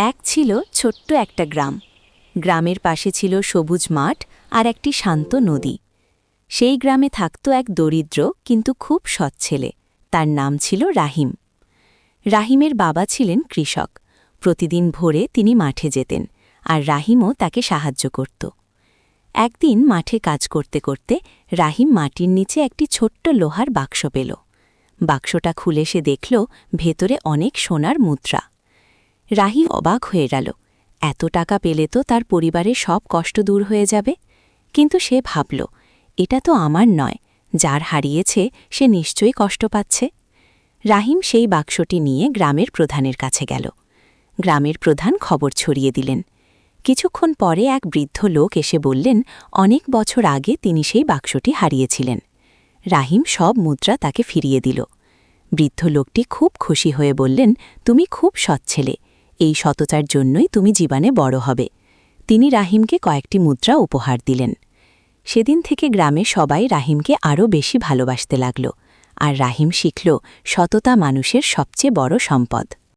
এক ছিল ছোট্ট একটা গ্রাম। গ্রামের পাশে ছিল সবুজ মাঠ আর একটি শান্ত নদী। সেই গ্রামে থাকত এক দরিদ্র কিন্তু খুব সৎ ছেলে। তার নাম ছিল রাহিম। রাহিমের বাবা ছিলেন কৃষক। প্রতিদিন ভোরে তিনি মাঠে যেতেন, আর রাহিমও তাকে সাহায্য করত। একদিন মাঠে কাজ করতে করতে রাহিম মাটির নিচে একটি ছোট্ট লোহার বাক্স পেল। বাক্সটা খুলে সে দেখল ভেতরে অনেক সোনার মুদ্রা। রাহিম অবাক হয়ে গেল। এত টাকা পেলে তো তার পরিবারের সব কষ্ট দূর হয়ে যাবে। কিন্তু সে ভাবল, এটা তো আমার নয়, যার হারিয়েছে সে নিশ্চয়ই কষ্ট পাচ্ছে। রাহিম সেই বাক্সটি নিয়ে গ্রামের প্রধানের কাছে গেল। গ্রামের প্রধান খবর ছড়িয়ে দিলেন। কিছুক্ষণ পরে এক বৃদ্ধ লোক এসে বললেন, অনেক বছর আগে তিনি সেই বাক্সটি হারিয়েছিলেন। রাহিম সব মুদ্রা তাকে ফিরিয়ে দিল। বৃদ্ধ লোকটি খুব খুশি হয়ে বললেন, তুমি খুব সৎ ছেলে, এই সততার জন্যই তুমি জীবনে বড় হবে। তিনি রাহিমকে কয়েকটি মুদ্রা উপহার দিলেন। সেদিন থেকে গ্রামে সবাই রাহিমকে আরও বেশি ভালোবাসতে লাগল, আর রাহিম শিখল, সততা মানুষের সবচেয়ে বড় সম্পদ।